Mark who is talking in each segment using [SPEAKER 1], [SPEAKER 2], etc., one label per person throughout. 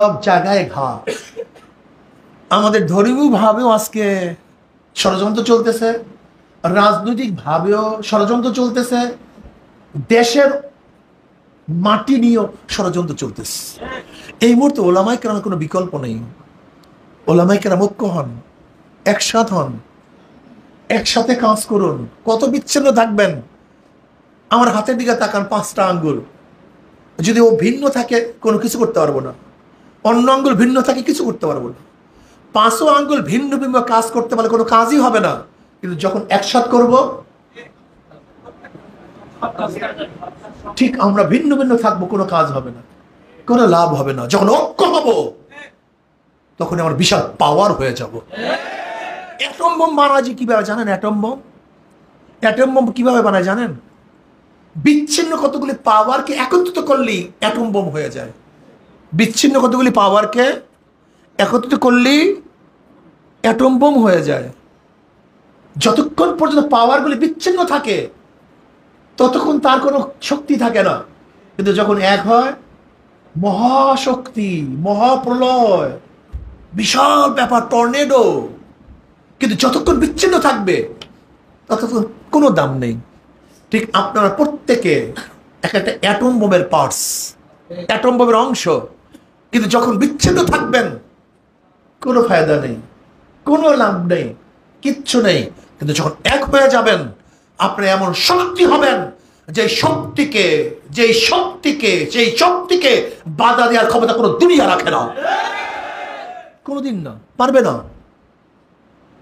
[SPEAKER 1] সব জায়গায় ঘা। আমাদের ধর্মীয় ভাবেও আজকে ষড়যন্ত্র চলতেছে, রাজনৈতিক ভাবেও ষড়যন্ত্র চলতেছে, দেশের মাটি নিয়েও ষড়যন্ত্র চলতেছে। এই মুহূর্তে ওলামায়ে কেরামের কোনো বিকল্প নেই। ওলামায়ে কেরাম ঐক্য হন, একসাথ হন, একসাথে কাজ করুন। কত বিচ্ছিন্ন থাকবেন? আমার হাতের দিকে তাকান, 5টা আঙ্গুল, যদি ও ভিন্ন থাকে কোনো কিছু করতে পারবো না, অন্য আঙ্গুল ভিন্ন থাকে কিছু করতে পারবো না। 5ও আঙ্গুল ভিন্ন ভিন্ন কাজ করতে পারলে কোনো কাজই হবে না। কিন্তু যখন একসাথ করব, ঠিক আমরা ভিন্ন ভিন্ন থাকবো, কোনো কাজ হবে না, কোনো লাভ হবে না। যখন ঐক্য হব তখন আমার বিশাল পাওয়ার হয়ে যাব। অ্যাটম বোম বানায় কিভাবে জানেন? অ্যাটম বোম কিভাবে বানায় জানেন? বিচ্ছিন্ন কতগুলি পাওয়ারকে একত্রিত করলেই অ্যাটম বোম হয়ে যায়। বিচ্ছিন্ন কতগুলি পাওয়ারকে একত্রিত করলেই অ্যাটম বোম হয়ে যায়। যতক্ষণ পর্যন্ত পাওয়ারগুলি বিচ্ছিন্ন থাকে ততক্ষণ তার কোনো শক্তি থাকে না। কিন্তু যখন এক হয়, মহাশক্তি, মহাপ্রলয়, বিশাল ব্যাপার, টর্নেডো। কিন্তু যতক্ষণ বিচ্ছিন্ন থাকবে ততক্ষণ কোনো দাম নেই। ঠিক আপনারা প্রত্যেকে একটা অ্যাটম বোমের পার্টস, অ্যাটম বোমের অংশ। কিন্তু যখন বিচ্ছিন্ন থাকবেন কোনো ফায়দা নেই, কোনো লাভ নেই, কিচ্ছু নেই। কিন্তু যখন এক হয়ে যাবেন আপনি এমন শক্তি হবেন যে শক্তিকে বাধা দেওয়ার ক্ষমতা কোনো দুনিয়া রাখে না, কোনোদিন না, পারবে না,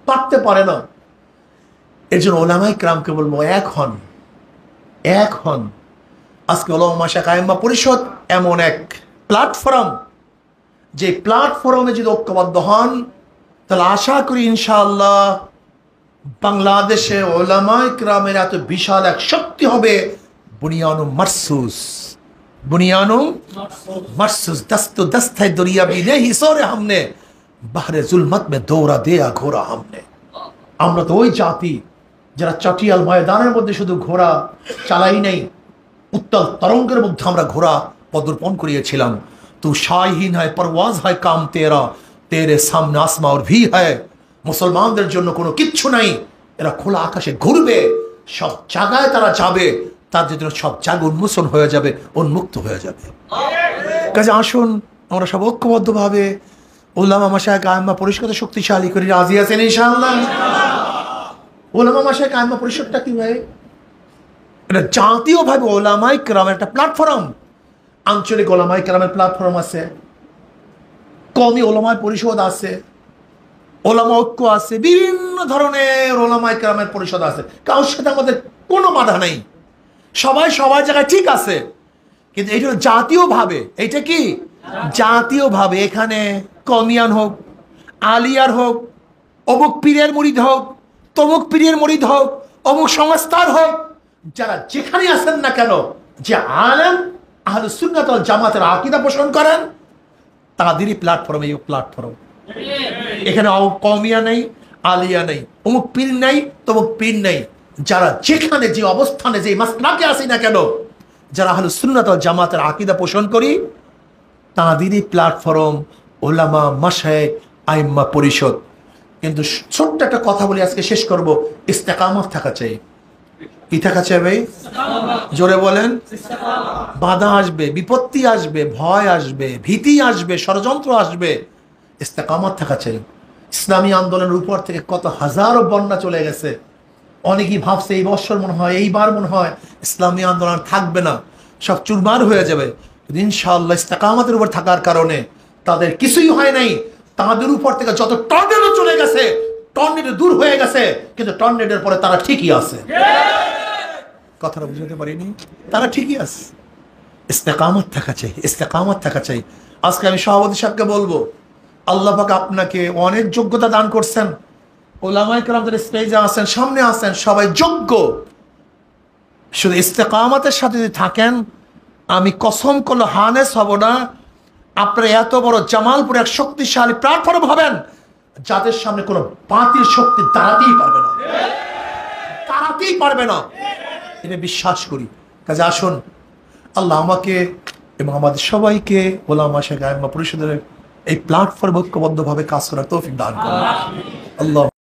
[SPEAKER 1] পারতে পারে না। এর জন্য ওলামায়ে কেরামকে বলবো, এক হন। আজকে উলামা মাশায়েখ আইম্মা পরিষদ এমন এক প্ল্যাটফর্ম, যে প্ল্যাটফর্মে যদি ঐক্যবদ্ধ হন তাহলে আশা করি ইনশাআল্লাহ বাংলাদেশে উলামায়ে কেরামের এত বিশাল এক শক্তি হবে। বুনিয়ানুম মারসুস দস্ত দস্তে দরিয়া भी नहीं सोरे हमने বাহরে জুলমত মে দৌড়া দেয়া ঘোরা हमने। আমরা তো ওই জাতি যারা চটিয়াল ময়দানের মধ্যে শুধু ঘোড়া চালাই নাই, উত্তাল তরঙ্গের মধ্যে আমরা ঘোড়া পদর্পণ করিয়েছিলাম। তু শাহীন হয়, পরওয়াজ হয় কাম তেরা, তেরে সামনে আসমা और भी है। মুসলমানদের জন্য কোনো কিচ্ছু নাই, এরা খোলা আকাশে ঘুরবে, সব জায়গায় তারা যাবে, তার জন্য সব জায়গা উন্মোচন হয়ে যাবে, উন্মুক্ত হয়ে যাবে। কাজে আসুন আমরা সব ঐক্যবদ্ধভাবে উলামা মাশায়েখ আইম্মা পরিষদকে শক্তিশালী করি। রাজি আছেন ইনশাআল্লাহ? উলামা মাশায়েখ আইম্মা পরিষদটা কি ভাই? এটা জাতীয়ভাবে উলামায়ে কেরামের একটা প্ল্যাটফর্ম। আঞ্চলিক উলামায়ে কেরামের প্ল্যাটফর্ম আছে, কওমি উলামায়ে পরিষদ আছে, উলামা ঐক্য আছে, বিভিন্ন ধরনের উলামায়ে কেরামের পরিষদ আছে। কারোর সাথে আমাদের কোনো বাধা নেই, সবাই সবার জায়গায় ঠিক আছে। কিন্তু এইটা জাতীয়ভাবে, এইটা কি জাতীয়ভাবে, এখানে কমিয়ান হোক, আলিয়ার হোক, অমুক পীরের মুরিদ হোক, তমুক পীরের মুরিদ হোক, অমুক সংস্থার হোক, যারা যেখানে আছেন না কেন, যে আলেম আহলুস সুন্নাত ওয়াল জামাতের আকীদা পোষণ করেন, তাদেরই প্ল্যাটফর্ম এই প্ল্যাটফর্ম। এখানে কওমিয়া নেই, আলিয়া নেই, অমুক পীর নেই, তমুক পীর নেই। যারা যেখানে যে অবস্থানে যে মাসলাকে আসি না কেন, যারা আহলুস সুন্নাত ওয়াল জামাতের আকীদা পোষণ করি, তাদেরই প্ল্যাটফর্ম উলামা মাশায়েখ আইম্মা পরিষদ। কিন্তু ছোট্ট একটা কথা বলি, আজকে শেষ করব। ইস্তেকামত থাকা চাই। কি থাকা চাই ভাই? জোরে বলেন। বাধা আসবে, বিপত্তি আসবে, ভয় আসবে, ভীতি আসবে, ষড়যন্ত্র আসবে, ইস্তেকামত থাকা চাই। ইসলামী আন্দোলনের উপর থেকে কত হাজারো বন্যা চলে গেছে। অনেকেই ভাবছে এই বছর মনে হয়, এইবার মনে হয় ইসলামী আন্দোলন থাকবে না, সব চুরমার হয়ে যাবে। ইনশাআল্লাহ ইস্তেকামতের উপর থাকার কারণে তাদের কিছুই হয় নাই। তাদের উপর থেকে যত টর্নেডো চলে গেছে, টর্নেডো দূর হয়ে গেছে, কিন্তু টর্নেডোর পরে তারা ঠিকই আছে। কথাটা বুঝতে পারিনি? তারা ঠিকই আছে। ইস্তেকামত থাকা চাই, ইস্তেকামত থাকা চাই। আজকে আমি সভাপতি সাহেবকে বলবো, আল্লাহ পাক আপনাকে অনেক যোগ্যতা দান করছেন। উলামায়ে কেরাম যারা স্টেজে আছেন, সামনে আছেন, সবাই যোগ্য। শুধু ইস্তেকামতের সাথে যদি থাকেন, আমি কসম করলে হানেস হব না, আপনারা এত বড় জামালপুরে এক শক্তিশালী প্ল্যাটফর্ম হবেন যাদের সামনে কোনো বাতিল শক্তি দাঁড়াতেই পারবে না, এটা বিশ্বাস করি। কাজে আসুন, আল্লাহ আমাকে এবং আমাদের সবাইকে ওলামা শেখ আইম্মা পরিষদের এই প্ল্যাটফর্মে ঐক্যবদ্ধভাবে কাজ করার তৌফিক দান করুন। আল্লাহ